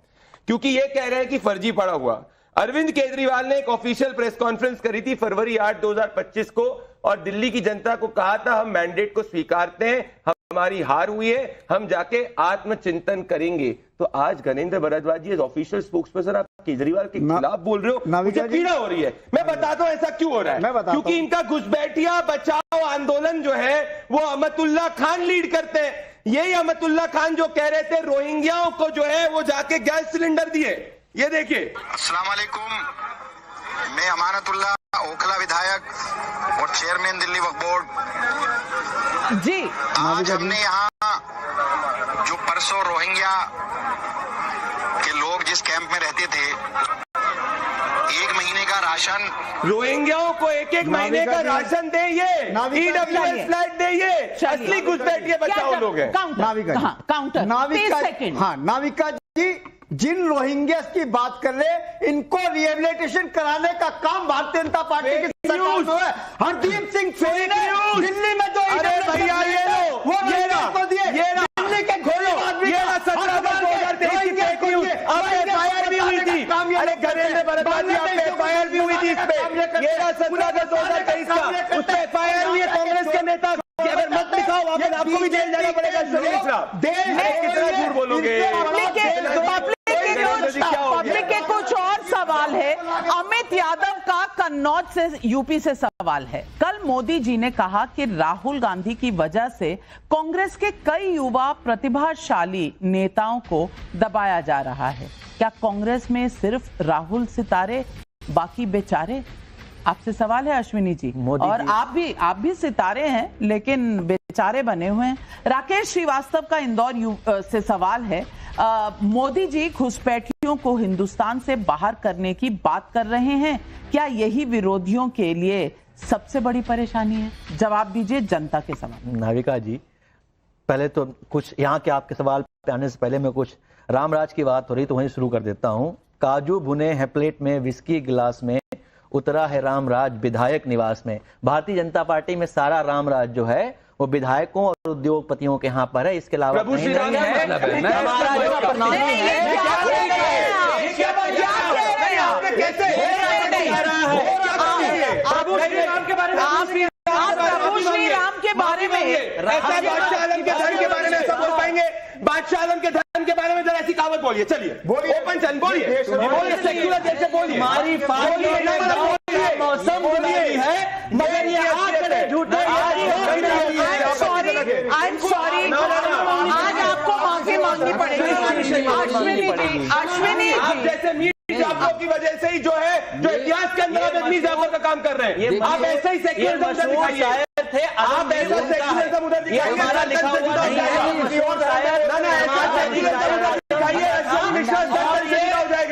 क्योंकि ये कह रहे हैं कि फर्जी पड़ा हुआ। अरविंद केजरीवाल ने एक ऑफिशियल प्रेस कॉन्फ्रेंस करी थी फरवरी 8, 2025 को, और दिल्ली की जनता को कहा था हम मैंडेट को स्वीकारते हैं, हमारी हार हुई है, हम जाके आत्मचिंतन करेंगे। तो आज गणेंद्र भारद्वाज जी ऑफिशियल स्पोक्सपर्सन आप केजरीवाल के खिलाफ बोल रहे हो, मुझे पीड़ा हो रही है। मैं बताता हूं ऐसा क्यों हो रहा है, क्योंकि इनका घुसपैठिया बचाओ आंदोलन जो है वो अहमदुल्ला खान लीड करते हैं। यही अहमदुल्ला खान जो कह रहे थे रोहिंग्याओं को जो है वो जाके गैस सिलेंडर दिए। ये देखिए। अस्सलाम वालेकुम, मैं अमानतुल्ला ओखला विधायक और चेयरमैन दिल्ली वक्फ बोर्ड जी। आज हमने यहाँ जो परसों रोहिंग्या के लोग जिस कैंप में रहते थे, 1 महीने का राशन, रोहिंग्याओं को 1-1 महीने का राशन दे, ये ईडब्ल्यूएस फ्लैट दे, ये असली घुसपैठिए बचाओ लोग हैं। काउंटर नाविका जी, जिन रोहिंग्यास की बात कर रहे इनको रिहेबिलिटेशन कराने का काम भारतीय जनता पार्टी की सरकार में है। हरदीप सिंह पुरी ने दिल्ली में जो भैया ये लो, वो को दिए, दिल्ली के घोड़े ये 17/2023 की फेक न्यूज, अब एफआईआर भी हुई थी। अरे गणेंद्र भारद्वाज जी, अब एफआईआर भी हुई थी इस पे, ये 17/2023 का, उस पे एफआईआर हुई है कांग्रेस के नेता। अगर मत दिखाओ वापस आपको भी जेल जाना पड़ेगा। कितना झूठ बोलोगे। पब्लिक के कुछ और सवाल है। अमित यादव का कन्नौज से, यूपी से सवाल है। कल मोदी जी ने कहा कि राहुल गांधी की वजह से कांग्रेस के कई युवा प्रतिभाशाली नेताओं को दबाया जा रहा है। क्या कांग्रेस में सिर्फ राहुल सितारे, बाकी बेचारे? आपसे सवाल है अश्विनी जी, और आप भी सितारे हैं लेकिन बेचारे बने हुए हैं। राकेश श्रीवास्तव का इंदौर से सवाल है। मोदी जी घुसपैठियों को हिंदुस्तान से बाहर करने की बात कर रहे हैं, क्या यही विरोधियों के लिए सबसे बड़ी परेशानी है? जवाब दीजिए जनता के सवाल। नाविका जी, पहले तो कुछ यहाँ के आपके सवाल पे आने से पहले मैं कुछ रामराज की बात हो रही तो वहीं शुरू कर देता हूँ। काजू भुने हैं प्लेट में, विस्की गिलास में, उतरा है रामराज विधायक निवास में। भारतीय जनता पार्टी में सारा रामराज जो है वो विधायकों और उद्योगपतियों के यहाँ पर है, इसके अलावा प्रभु श्री राम का मतलब है। हमारा जो प्रणाली है प्रभु श्री राम के बारे में, प्रभु श्री राम के बारे में, बादशाह आलम के धर्म के बारे में सब बोल पाएंगे। बादशाह आलम के धर्म के बारे में जरा ऐसी कहावत बोलिए, चलिए ओपन चैलेंज बोलिए, सेक्युलर देश से बोलिए। हमारी मौसम बोलिए है मगर ये आंकड़े झूठे। I'm sorry. अश्विनी आप जैसे मीर जाफरों की वजह से ही जो है जो इतिहास के अंदर आप मीर जाफर का काम कर रहे हैं। आप ऐसे ही सेक्युलरिज्म उधर दिखाइए, आप ऐसा सेक्युलरिज्म उधर दिखाइए, हमारा लिखा हुआ नहीं है,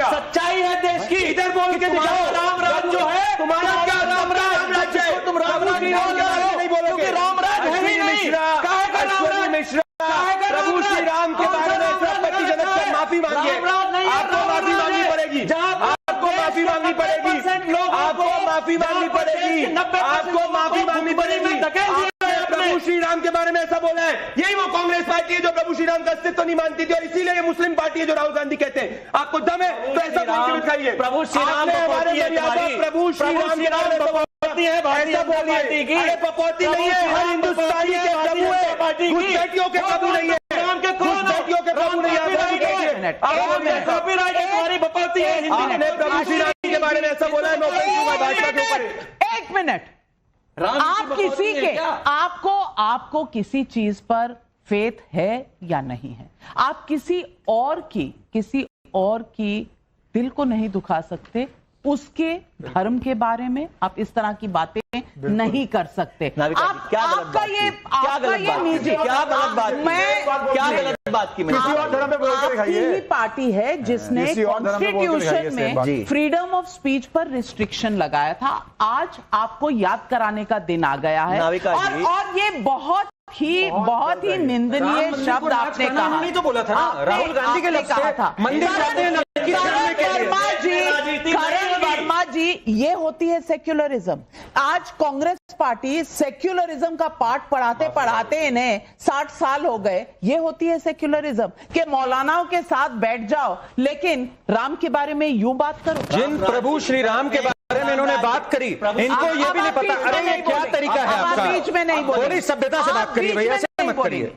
सच्चाई है देश की, इधर बोल के दिखाओ। राम राज जो है तुम्हारा क्या राम राज है, तुम राम राज नहीं बोलोगे, राम राज है ही नहीं। प्रभु श्री राम के बारे में प्रति जनक से माफी मांगिए, आपको माफी मांगनी पड़ेगी, आपको माफी मांगनी पड़ेगी, आपको माफी मांगनी पड़ेगी, आपको माफी मांगनी पड़ेगी। प्रभु श्री राम के बारे में ऐसा बोला है, यही वो कांग्रेस पार्टी है जो प्रभु श्री राम का अस्तित्व नहीं मानती थी, और इसीलिए ये मुस्लिम पार्टी है जो राहुल गांधी कहते हैं। आपको दम है तो ऐसा बोल के दिखाइए। प्रभु श्री राम प्रभु श्री राम के नाम ऐसा बोलिए, अरे पपौती नहीं है, हर हिंदुस्तानी के प्रभु है, घुसपैठियों के प्रभु नहीं है, घुसपैठियों के प्रभु नहीं है। कॉपीराइट है, तुम्हारी पपौती है। हिंदी प्रभु श्री राम के बारे में ऐसा बोला है, मैं भाजपा के ऊपर। एक मिनट, आप किसी के आपको किसी चीज पर फेथ है या नहीं है, आप किसी और की दिल को नहीं दुखा सकते, उसके धर्म के बारे में आप इस तरह की बातें नहीं कर सकते। आपका ये निजी क्या गलत बात की आपकी ही पार्टी है जिसने कॉन्स्टिट्यूशन में फ्रीडम ऑफ स्पीच पर रिस्ट्रिक्शन लगाया था। आज आपको याद कराने का दिन आ गया है, और ये बहुत ही निंदनीय शब्द आपने कहा। नहीं तो बोला था ना, राहुल गांधी के लफ्ज़ कहा था, मंदिर जाते हैं करण वर्मा जी, ये होती है सेक्युलरिज्म। आज कांग्रेस पार्टी सेक्युलरिज्म का पाठ पढ़ाते पढ़ाते इन्हें 60 साल हो गए। ये होती है सेक्युलरिज्म कि मौलानाओं के साथ बैठ जाओ लेकिन राम के बारे में यूं बात करो। जिन प्रभु श्री राम के बारे में इन्होंने बात करी, इनको ये भी नहीं पता, अरे ये क्या तरीका है आपका, बीच में नहीं बोले, थोड़ी सभ्यता से बात करिए भैया, ऐसे मत करिए।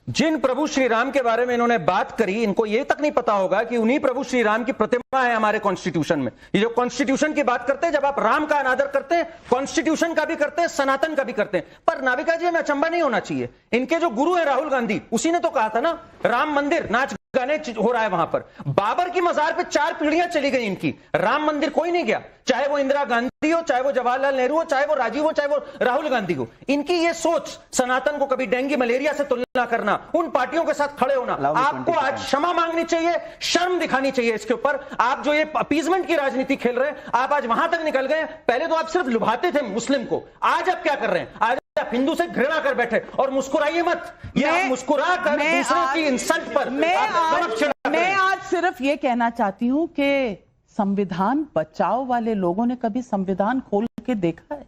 जिन प्रभु श्री राम के बारे में इन्होंने बात करी, इनको ये तक नहीं पता होगा कि उन्हीं प्रभु श्री राम की प्रतिमा है हमारे कॉन्स्टिट्यूशन में। ये जो कॉन्स्टिट्यूशन की बात करते हैं, जब आप राम का अनादर करते हैं, कॉन्स्टिट्यूशन का भी करते हैं, सनातन का भी करते हैं। पर नाविका जी, हमें अचंबा नहीं होना चाहिए, इनके जो गुरु है राहुल गांधी, उसी ने तो कहा था ना, राम मंदिर नाच गाने हो रहा है वहां पर। बाबर की मजार पे 4 पीढ़ियां चली गई इनकी, राम मंदिर कोई नहीं गया, चाहे वो इंदिरा गांधी हो, चाहे वो जवाहरलाल नेहरू हो, चाहे वो राजीव हो, चाहे वो राहुल गांधी हो। इनकी ये सोच, सनातन को कभी डेंगू मलेरिया से तुलना करना, उन पार्टियों के साथ खड़े होना, आपको आज क्षमा मांगनी चाहिए, शर्म दिखानी चाहिए इसके ऊपर। आप जो ये अपीजमेंट की राजनीति खेल रहे हैं, आप आज वहां तक निकल गए। पहले तो आप सिर्फ लुभाते थे मुस्लिम को, आज आप क्या कर रहे हैं? आज आप हिंदू से घृणा कर बैठे, और मुस्कुराइए मत, ये आप मुस्कुरा कर दूसरों की इंसल्ट पर मैं आज सिर्फ ये कहना चाहती हूं कि संविधान बचाओ वाले लोगों ने कभी संविधान खोल के देखा है?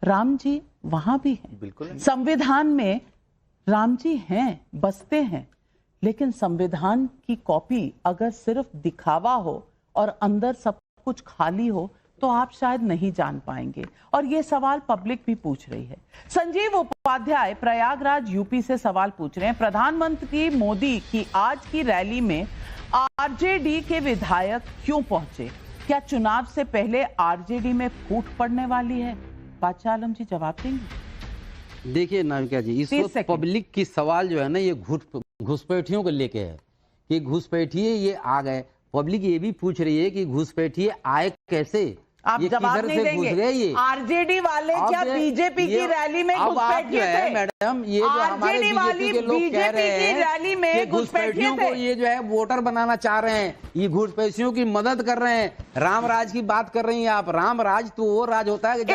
राम जी वहां भी हैं, बिल्कुल संविधान में राम जी हैं, बसते हैं, लेकिन संविधान की कॉपी अगर सिर्फ दिखावा हो और अंदर सब कुछ खाली हो तो आप शायद नहीं जान पाएंगे। और ये सवाल पब्लिक भी पूछ रही है। संजीव उपाध्याय प्रयागराज यूपी से सवाल पूछ रहे हैं, प्रधानमंत्री मोदी की आज की रैली में आरजेडी के विधायक क्यों पहुंचे? क्या चुनाव से पहले आरजेडी में फूट पड़ने वाली है? बादशाह आलम जी जवाब देंगे। देखिए नाविका जी, इस वक्त पब्लिक की सवाल जो है ना, ये घुसपैठियों को लेके है कि घुसपैठिए ये आ गए। पब्लिक ये भी पूछ रही है कि घुसपैठिए आए कैसे, आप जवाब नहीं देंगे। आरजेडी वाले क्या बीजेपी की रैली में घुसपैठिए थे? मैडम, ये जो हमारे बीजेपी के लोग कह रहे हैं कि घुसपैठियों को ये जो है वोटर बनाना चाह रहे हैं, ये घुसपैठियों की मदद कर रहे हैं। राम राज की बात कर रही हैं आप। राम राज तो वो राज होता है कि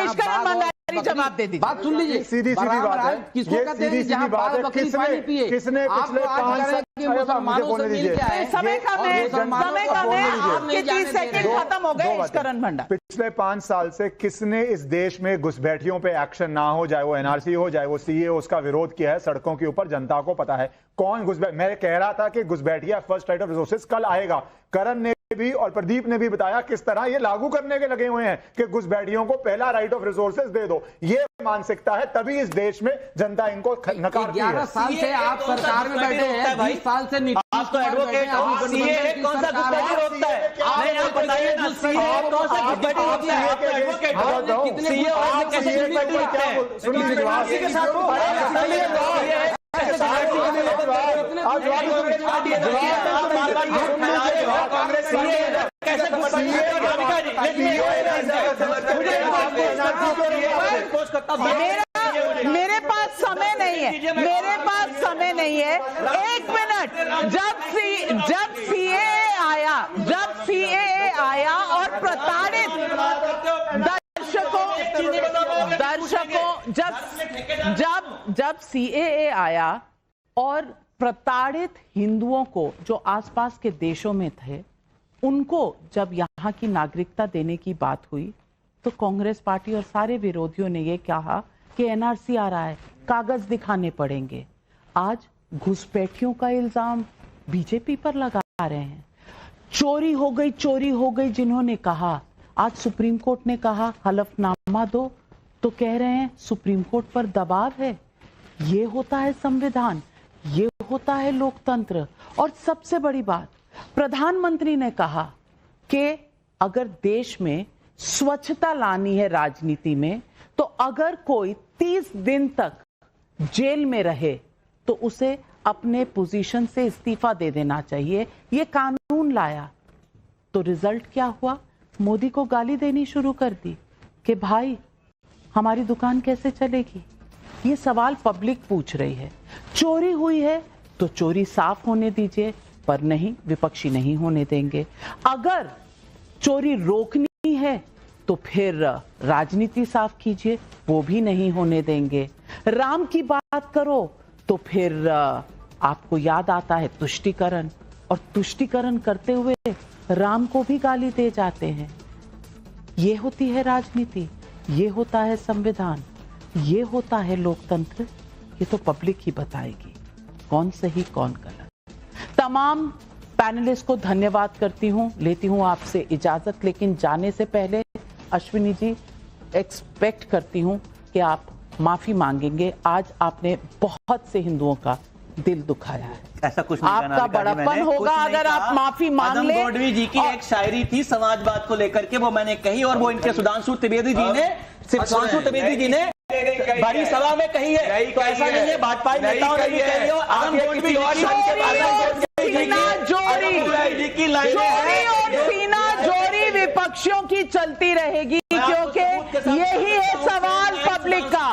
जवाब दे दीजिए। बात सुन लीजिए, सीधी बात है, किसको कहते हैं जहां बाल बकरी पानी पिए। किसने पिछले 5 साल मुसलमानों से मिल के आए, समय का आपके 30 सेकंड खत्म हो गए। करण भंडार, पिछले 5 साल से किसने इस देश में घुसपैठियों पे एक्शन ना हो, चाहे वो एनआरसी हो, चाहे वो सीए, उसका विरोध किया है सड़कों के ऊपर? जनता को पता है कौन घुसपैठ। मैं कह रहा था कि घुसपैठिया फर्स्ट राइट ऑफ रिसोर्सेज कल आएगा। करण ने भी और प्रदीप ने भी बताया किस तरह ये लागू करने के लगे हुए हैं कि घुसपैठियों को पहला राइट ऑफ रिसोर्सेज दे दो। ये मानसिकता है, तभी इस देश में जनता इनको नकारती है। 11 साल से आप सरकार में बैठे हैं, 20 साल से आप तो एडवोकेट हो, सीए कौन सा घुसपैठी रोकता है? नहीं, आप बताइए ना, सीए कौन सा घुसपैठी रोकता है? आप एडवोकेट हो, कितने सीए और कैसे घुसपैठी रोकते हैं? सुनिए के साथ बताइए। कांग्रेस कैसे मेरे पास समय नहीं है, मेरे पास समय नहीं है। एक मिनट, जब सीएए आया और प्रताड़ित दर्शकों जब सीएए आया और प्रताड़ित हिंदुओं को जो आसपास के देशों में थे, उनको जब यहाँ की नागरिकता देने की बात हुई तो कांग्रेस पार्टी और सारे विरोधियों ने ये कहा कि एनआरसी आ रहा है, कागज दिखाने पड़ेंगे। आज घुसपैठियों का इल्जाम बीजेपी पर लगा रहे हैं। चोरी हो गई जिन्होंने कहा, आज सुप्रीम कोर्ट ने कहा हलफनामा दो, तो कह रहे हैं सुप्रीम कोर्ट पर दबाव है। ये होता है संविधान, ये होता है लोकतंत्र। और सबसे बड़ी बात, प्रधानमंत्री ने कहा कि अगर देश में स्वच्छता लानी है राजनीति में, तो अगर कोई 30 दिन तक जेल में रहे तो उसे अपने पोजीशन से इस्तीफा दे देना चाहिए। ये कानून लाया तो रिजल्ट क्या हुआ? मोदी को गाली देनी शुरू कर दी कि भाई हमारी दुकान कैसे चलेगी। ये सवाल पब्लिक पूछ रही है। चोरी हुई है तो चोरी साफ होने दीजिए, पर नहीं, विपक्षी नहीं होने देंगे। अगर चोरी रोकनी है तो फिर राजनीति साफ कीजिए, वो भी नहीं होने देंगे। राम की बात करो तो फिर आपको याद आता है तुष्टीकरण, और तुष्टीकरण करते हुए राम को भी गाली दे जाते हैं। ये होती है राजनीति, ये होता है संविधान, ये होता है लोकतंत्र। ये तो पब्लिक ही बताएगी कौन सही कौन गलत। तमाम पैनलिस्ट को धन्यवाद करती हूं, लेती हूं आपसे इजाजत। लेकिन जाने से पहले अश्विनी जी, एक्सपेक्ट करती हूं कि आप माफी मांगेंगे। आज आपने बहुत से हिंदुओं का दिल दुखाया है। ऐसा कुछ नहीं, आपका बड़प्पन होगा अगर आप माफी मांग ले। गौडवी जी की एक शायरी थी समाजवाद को लेकर के, वो मैंने कही, और वो इनके सुधांशु त्रिवेदी जी ने बड़ी सभा में कही है। तो ऐसा नहीं है, भाजपा नेताओं ने भी कही हो। सीना जोड़ी विपक्षियों की चलती रहेगी, क्योंकि यही